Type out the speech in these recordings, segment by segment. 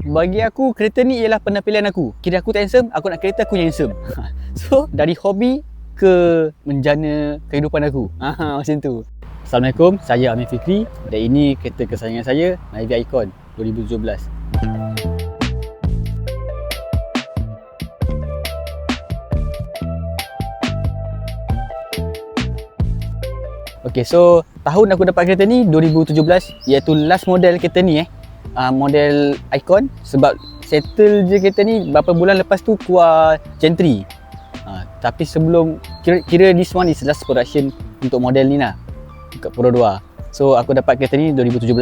bagi aku kereta ni ialah penampilan aku. Kira aku tak handsome, aku nak kereta aku yang handsome. So dari hobi ke menjana kehidupan aku. Macam tu. Assalamualaikum, saya Amir Fikri dan ini kereta kesayangan saya, Myvi Icon 2017. Okay, so tahun aku dapat kereta ni 2017, iaitu last model kereta ni model Icon. Sebab settle je kereta ni berapa bulan lepas tu keluar Gen 3. Tapi sebelum, kira this one is last production untuk model ni lah, kat Pro 2. So aku dapat kereta ni 2017.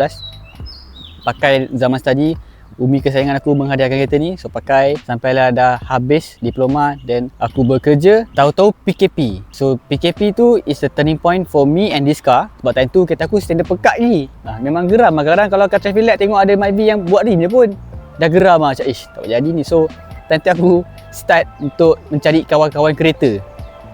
Pakai zaman study, umi kesayangan aku menghadiahkan kereta ni. So pakai sampailah dah habis diploma, then aku bekerja. Tahu-tahu PKP. So PKP tu is a turning point for me and this car. Sebab time tu kereta aku standard pekat ni. Memang geram lah. Kadang kalau kat traffic light tengok ada Myvi yang buat rim je pun dah geram lah. Macam tak jadi ni. So time tu aku start untuk mencari kawan-kawan kereta.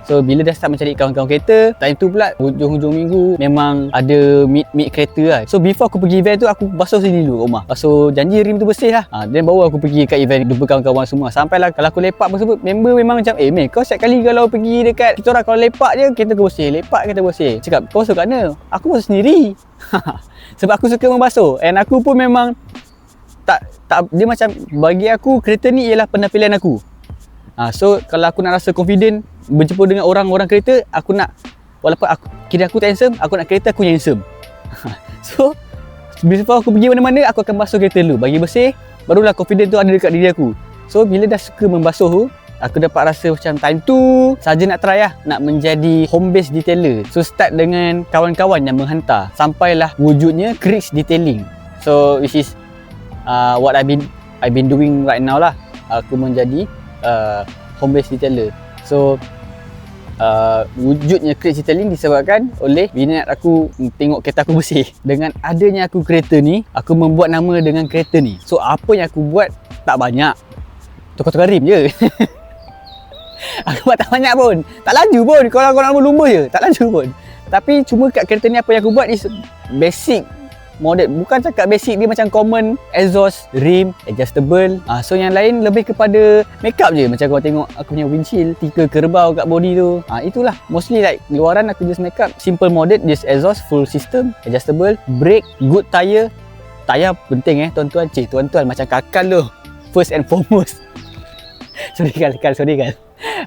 So bila dah start mencari kawan-kawan kereta, time tu pula hujung-hujung minggu memang ada meet kereta lah. So before aku pergi event tu, aku basuh sini dulu kat rumah. Basuh, janji rim tu bersih lah. Then baru aku pergi kat event, jumpa kawan-kawan semua. Sampailah kalau aku lepak apa semua, member memang macam, man, kau setiap kali kalau pergi dekat kita orang, kalau lepak je kereta kau bersih, lepak kereta bersih. Cakap, kau basuh kat mana? Aku basuh sendiri. Sebab aku suka membasuh. And aku pun memang tak dia macam, bagi aku kereta ni ialah penampilan aku. So kalau aku nak rasa confident berjumpa dengan orang-orang kereta, aku nak, walaupun kira aku tak handsome, aku nak kereta aku yang handsome. So before aku pergi mana-mana, aku akan basuh kereta dulu, bagi bersih, barulah confident tu ada dekat diri aku. So bila dah suka membasuh tu, aku dapat rasa macam time tu saja nak try lah, nak menjadi home base detailer. So start dengan kawan-kawan yang menghantar, sampailah wujudnya Creech Detailing. So which is what I've been doing right now lah. Aku menjadi home base detailer. So wujudnya Creech Detailing disebabkan oleh minat aku tengok kereta aku bersih. Dengan adanya aku kereta ni, aku membuat nama dengan kereta ni. So apa yang aku buat tak banyak, tukar-tukar rim je. Aku buat tak banyak pun, tak laju pun. Kalau kau nak lumba je, tak laju pun. Tapi cuma kat kereta ni apa yang aku buat is basic model. Bukan cakap basic, dia macam common exhaust, rim, adjustable. So yang lain lebih kepada makeup je. Macam kau tengok aku punya windshield, tiga kerbau kat body tu. Itulah mostly like luaran aku just makeup. Simple model, just exhaust, full system, adjustable, brake, good tire. Tayar penting tuan-tuan. Tuan-tuan macam kakak tu, first and foremost. Sorry kan.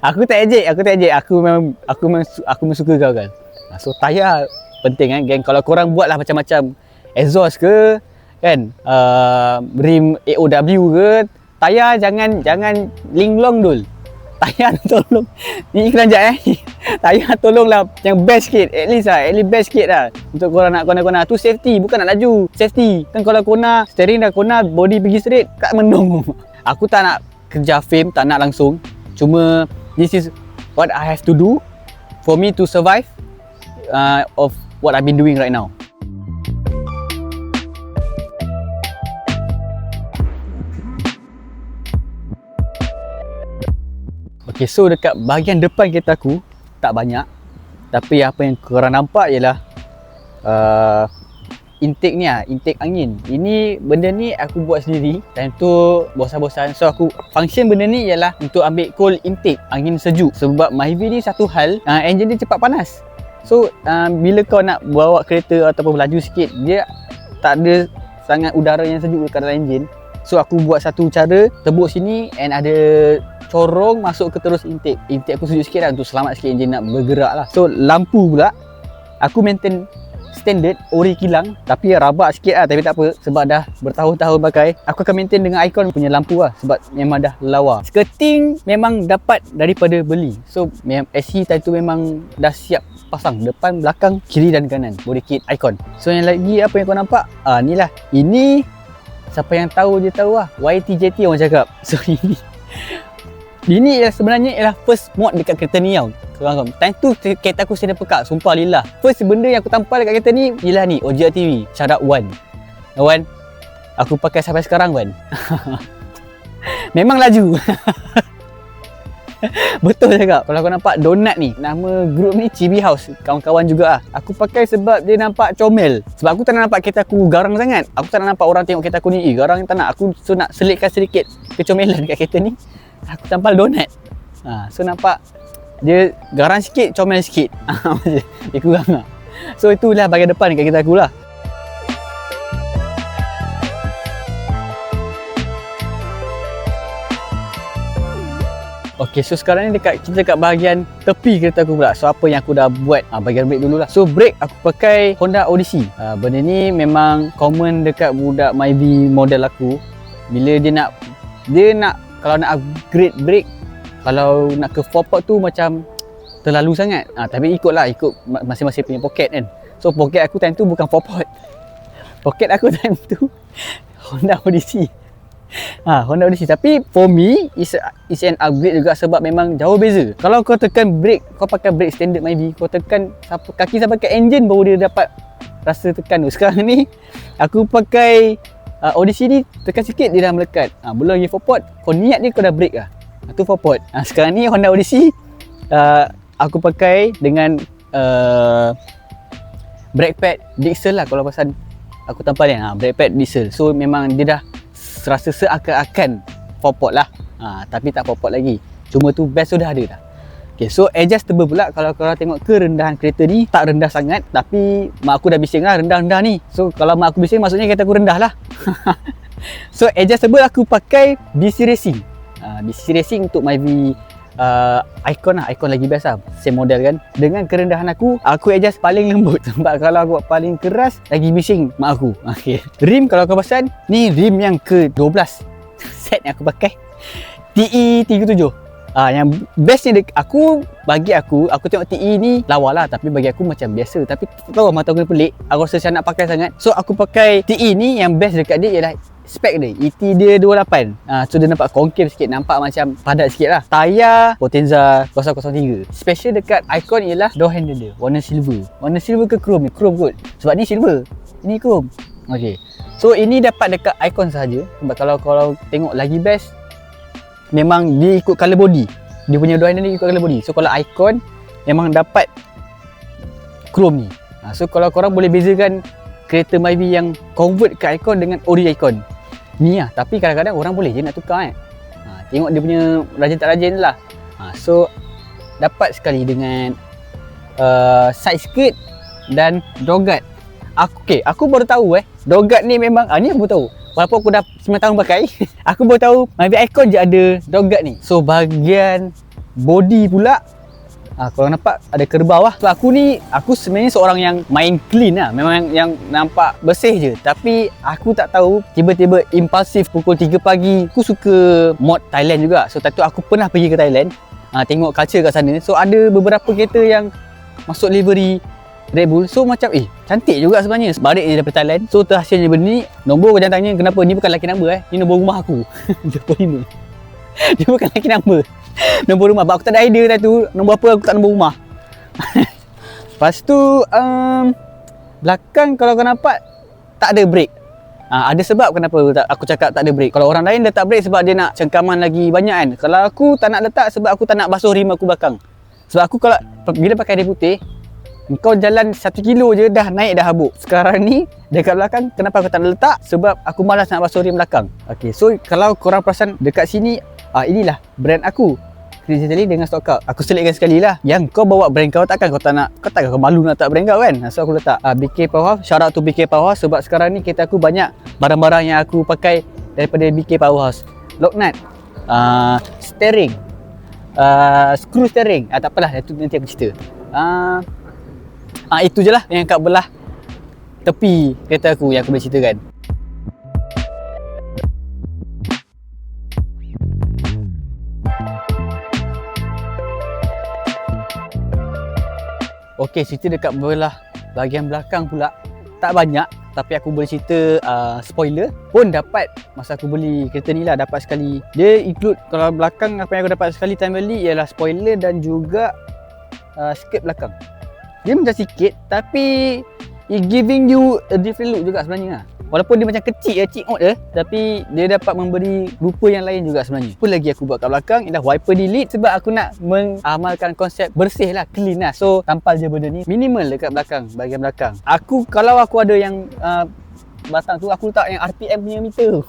Aku tak ejek. Aku memang suka kau kan. So tayar penting geng. Kalau korang buatlah macam-macam exhaust ke kan, rim AOW ke, tayar jangan linglong dul. Tayar tolong, ni iklan jap tayar tolonglah yang best sikit, at least best sikit lah untuk korang nak kona-kona tu. Safety, bukan nak laju, safety kan. Kalau kona, steering dah kona, body pergi straight, kat mendung. Aku tak nak kerja fame, tak nak langsung. Cuma this is what I have to do for me to survive of what I've been doing right now. Okay, so dekat bahagian depan kereta aku tak banyak, tapi apa yang korang nampak ialah intake ni intake angin. Ini benda ni aku buat sendiri. Time tu bosan-bosan, so aku function benda ni ialah untuk ambil cold intake, angin sejuk. Sebab Myvi ni satu hal, enjin dia cepat panas. So bila kau nak bawa kereta ataupun melaju sikit, dia tak ada sangat udara yang sejuk dekat dalam enjin. So aku buat satu cara, tebuk sini and ada corong masuk ke terus intake. Intake aku sejuk sikit lah untuk selamat sikit enjin nak bergerak lah. So lampu pula aku maintain standard ori kilang, tapi rabak sikit lah, tapi tak apa sebab dah bertahun-tahun pakai. Aku akan maintain dengan Icon punya lampu lah, sebab memang dah lawa. Skirting memang dapat daripada beli. So SE time tu memang dah siap pasang depan, belakang, kiri dan kanan, body kit Icon. So yang lagi apa yang kau nampak, ni lah. Ini siapa yang tahu dia tahu lah, YTJT orang cakap. So ini sebenarnya ialah first mod dekat kereta ni tau. Time tu kereta aku sedang pekak, sumpah lillah. First benda yang aku tampal dekat kereta ni ialah ni, OJR TV. Shout out Wan. Wan, aku pakai sampai sekarang Wan. Memang laju. Betul cakap. Kalau kau nampak donat ni, nama group ni Chibi House, kawan-kawan juga lah. Aku pakai sebab dia nampak comel. Sebab aku tak nak nampak kereta aku garang sangat. Aku tak nak nampak orang tengok kereta aku ni, garang tak nak. Aku so nak selitkan sedikit kecomelan dekat kereta ni. Aku tampal donat. So nampak dia garang sikit, comel sikit. Dia kurang lah. So itulah bahagian depan dekat kereta aku lah. Okay, so sekarang ni kita dekat bahagian tepi kereta aku pula. So apa yang aku dah buat, bahagian brake dulu lah. So brake aku pakai Honda Odyssey. Benda ni memang common dekat budak Myvi model aku. Bila dia nak kalau nak upgrade brake, kalau nak ke 4-port tu macam terlalu sangat. Tapi ikut masing-masing punya pocket kan. So pocket aku time tu bukan 4-port. Pocket aku time tu Honda Odyssey. Honda Odyssey. Tapi for me is an upgrade juga sebab memang jauh beza. Kalau kau tekan brake, kau pakai brake standard Myvi, kau tekan kaki sampai ke engine baru dia dapat rasa tekan tu. Sekarang ni aku pakai Odyssey ni, tekan sikit dia dah melekat. Belum lagi 4-port, kau niat dia kau dah brake lah. Tu 4-port. Sekarang ni Honda Odyssey aku pakai dengan brake pad diesel lah. Kalau pasal aku tampal kan, brake pad diesel. So memang dia dah rasa seakan-akan 4-port lah. Tapi tak 4-port lagi. Cuma tu best sudah ada dah. Okay, so adjustable pula. Kalau korang tengok kerendahan kereta ni, tak rendah sangat. Tapi mak aku dah bising lah rendah-rendah ni. So kalau mak aku bising, maksudnya kereta aku rendah lah. So adjustable aku pakai BC Racing. BC Racing untuk Myvi Icon lah. Icon lagi best lah. Same model kan. Dengan kerendahan aku adjust paling lembut. Sebab kalau aku buat paling keras, lagi bising mak aku. Okay. Rim kalau kau pasal, ni rim yang ke-12 set yang aku pakai, TE37. Yang bestnya bagi aku tengok TE ni lawa lah, tapi bagi aku macam biasa. Tapi tak tahu mata aku ni pelik, aku rasa saya nak pakai sangat. So aku pakai TE ni. Yang best dekat dia ialah spek dia, ET dia 28. So dia nampak concave sikit, nampak macam padat sikit lah. Tayar Potenza 003. Special dekat Icon ialah door handle dia warna silver. Warna silver ke chrome ni? Chrome kot. Sebab ni silver, ini chrome. Okay, so ini dapat dekat Icon sahaja. Sebab kalau tengok lagi best, memang dia ikut color body. Dia punya door handle ni ikut color body. So kalau Icon memang dapat chrome ni. So kalau korang boleh bezakan kereta Myvi yang convert ke Icon dengan ori Icon ni lah. Tapi kadang-kadang orang boleh je nak tukar kan. Tengok dia punya rajin tak rajin lah. So dapat sekali dengan side skirt dan dogat. Aku baru tahu dogat ni memang ni aku baru tahu. Walaupun aku dah 9 tahun pakai aku baru tahu Myvi Icon je ada dogat ni. So bahagian body pula, korang nampak ada kerbau lah. So aku sebenarnya seorang yang main clean lah. Memang yang nampak bersih je. Tapi aku tak tahu, tiba-tiba impulsif pukul 3 pagi. Aku suka mod Thailand juga. So tentu aku pernah pergi ke Thailand, tengok culture kat sana. So ada beberapa kereta yang masuk livery Red Bull. So macam cantik juga sebenarnya. Balik je daripada Thailand. So terhasilnya benda ni. Nombor kau jangan tanya kenapa. Ni bukan lucky number Ni nombor rumah aku 25. Dia bukan lucky number, nombor rumah. Sebab aku tak ada idea dah tu nombor apa, aku tak nombor rumah. Lepas tu belakang kalau kau nampak tak ada brake. Ada sebab kenapa aku cakap tak ada brake. Kalau orang lain letak brake sebab dia nak cengkaman lagi banyak kan. Kalau aku tak nak letak sebab aku tak nak basuh rim aku belakang. Sebab aku kalau bila pakai dia putih, kau jalan 1 kilo je dah naik dah habuk. Sekarang ni dekat belakang, kenapa aku tak nak letak? Sebab aku malas nak basuh rim belakang. Okay, so kalau korang perasan dekat sini, inilah brand aku, Crazy Italy dengan stock car. Aku selitkan sekali lah. Yang kau bawa brand kau, takkan kau malu nak letak brand kau kan. So aku letak BK Powerhouse. Shout out to BK Powerhouse. Sebab sekarang ni kereta aku banyak barang-barang yang aku pakai daripada BK Powerhouse. Lock nut, steering, screw steering. Tak apalah, itu nanti aku cerita. Itu je lah yang kat belah tepi kereta aku yang aku boleh ceritakan. Okey, cerita dekat belah bahagian belakang pula. Tak banyak, tapi aku boleh cerita spoiler pun dapat masa aku beli kereta ni lah, dapat sekali. Dia include, kalau belakang apa yang aku dapat sekali time beli ialah spoiler dan juga skirt belakang. Dia macam sikit tapi it giving you a different look juga sebenarnya lah. Walaupun dia macam kecil cik je, tapi dia dapat memberi rupa yang lain juga sebenarnya. Apa lagi aku buat kat belakang ialah wiper delete sebab aku nak mengamalkan konsep bersih lah, clean lah. So tampal je benda ni minimal dekat belakang, bahagian belakang. Kalau aku ada yang batang tu, aku letak yang RPM punya meter tu.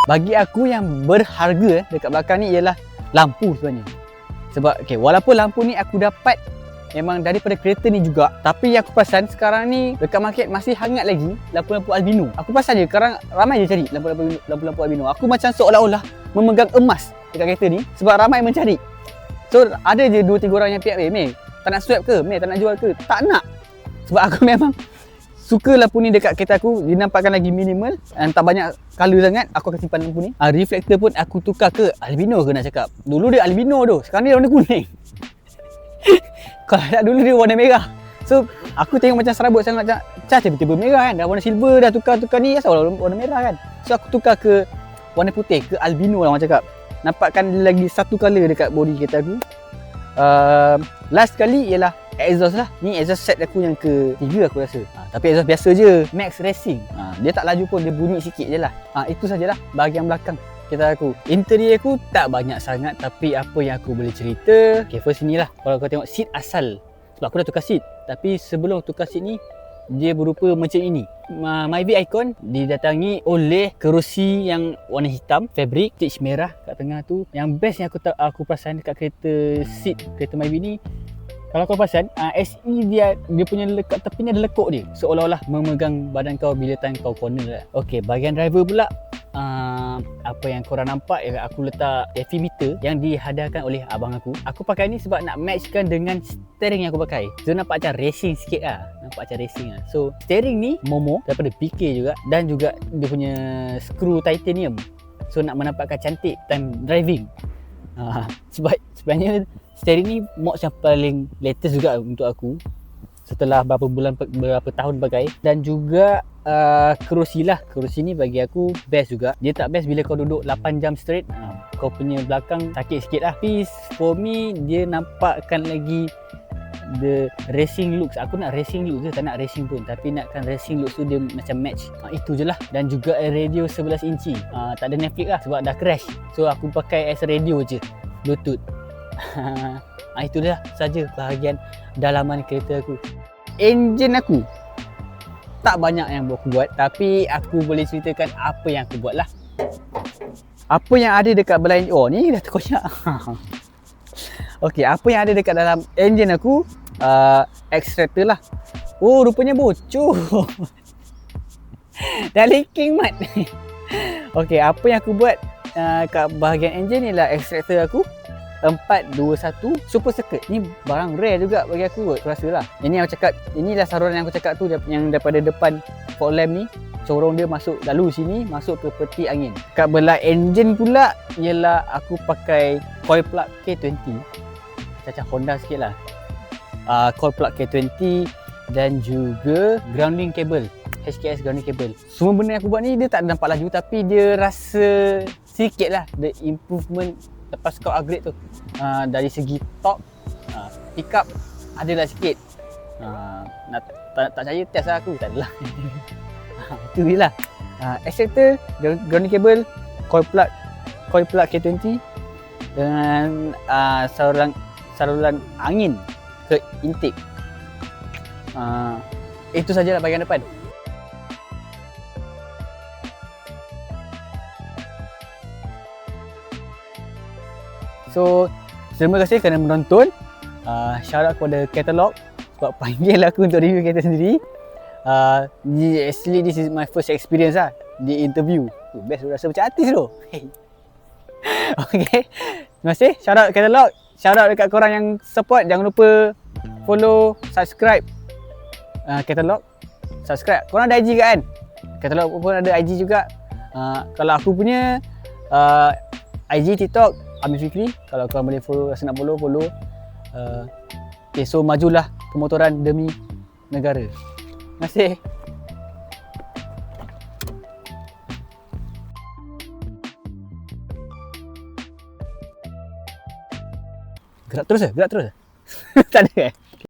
Bagi aku yang berharga dekat belakang ni ialah lampu sebenarnya. Sebab walaupun lampu ni aku dapat memang daripada kereta ni juga, tapi aku perasan sekarang ni dekat market masih hangat lagi lampu-lampu albino. Aku perasan je sekarang ramai je cari lampu-lampu albino. Aku macam seolah-olah memegang emas dekat kereta ni sebab ramai mencari. So ada je 2-3 orang yang pihak, Mei tak nak swap ke? Mei tak nak jual ke? Tak nak. Sebab aku memang suka lampu ni dekat kereta aku. Dia nampakkan lagi minimal dan tak banyak color sangat. Aku akan simpan lampu ni. Reflektor pun aku tukar ke albino ke nak cakap. Dulu dia albino tu, sekarang dia warna kuning. Kalau tak dulu dia warna merah. So aku tengok macam serabut sangat, macam tiba-tiba merah kan. Dah warna silver, dah tukar ni asal warna merah kan. So aku tukar ke warna putih, ke albino lah orang cakap. Nampakkan lagi satu color dekat body kereta aku. Last sekali ialah exhaust lah. Ni exhaust set aku yang ke-3 aku rasa. Tapi exhaust biasa je, Max Racing. Dia tak laju pun, dia bunyi sikit je lah. Itu sajalah bahagian belakang kereta aku. Interior aku tak banyak sangat, tapi apa yang aku boleh cerita, first inilah. Kalau kau tengok seat asal, sebab aku dah tukar seat, tapi sebelum tukar seat ni dia berupa macam ini. Myvi Icon didatangi oleh kerusi yang warna hitam, fabric, stitch merah kat tengah tu. Yang best yang aku perasan dekat kereta seat kereta Myvi ni, kalau kau perasan SE dia punya lekat tepi ni ada lekuk dia, seolah-olah memegang badan kau bila time kau corner lah. Okey, bahagian driver pula, apa yang korang nampak ialah aku letak FE meter yang dihadiahkan oleh abang aku. Aku pakai ni sebab nak matchkan dengan steering yang aku pakai. So nampak macam racing sikit lah. So steering ni Momo daripada PK juga, dan juga dia punya skru titanium. So nak menampakkan cantik time driving. Sebab sebenarnya steering ni mods yang paling latest juga untuk aku setelah berapa tahun pakai. Dan juga kerusi lah. Kerusi ni bagi aku best juga. Dia tak best bila kau duduk 8 jam straight, kau punya belakang sakit sikit lah. Tapi for me dia nampakkan lagi the racing looks. Aku nak racing look je, tak nak racing pun, tapi nakkan racing looks tu dia macam match. Itu je lah. Dan juga radio 11 inci. Tak ada Netflix lah sebab dah crash. So aku pakai as radio je, Bluetooth. Itu dah saja bahagian dalaman kereta aku. Enjin aku tak banyak yang aku buat, tapi aku boleh ceritakan apa yang aku buat lah. Apa yang ada dekat belakang, ni dah terkoyak. Okey, apa yang ada dekat dalam enjin aku, extractor lah. Rupanya bocor. Dah leaking mat. Okey, apa yang aku buat kat bahagian enjin ni lah extractor aku 421 super circuit. Ni barang rare juga bagi aku rasa lah. Ini aku cakap, inilah saluran yang aku cakap tu, yang daripada depan fog lamp ni, corong dia masuk lalu sini, masuk ke peti angin. Kat belah enjin pula ialah aku pakai coil plug K20. Macam Honda sikit lah. Coil plug K20 dan juga grounding cable, HKS grounding cable. Semua benda yang aku buat ni dia tak nampak laju, tapi dia rasa sikit lah the improvement lepas kau upgrade tu. Dari segi top, pick up adalah sikit. Tak percaya test lah aku, tak adalah. Itu je lah. Extractor, grounding cable, coil plug K20 dengan saluran angin ke intake. Itu sajalah bahagian depan. So terima kasih kerana menonton. Shout out kepada Katalog sebab panggil aku untuk review kereta sendiri. Actually this is my first experience lah di interview. Best, rasa macam artis tu. Okay, terima kasih. Shout out Katalog. Shout out dekat korang yang support. Jangan lupa follow, subscribe Katalog. Subscribe. Korang ada IG kan? Katalog pun ada IG juga. Kalau aku punya IG, TikTok, Amir Fikri. Kalau korang boleh follow, rasa nak follow. Okay, so majulah pemotoran demi negara. Terima kasih. Gerak terus. Tak ada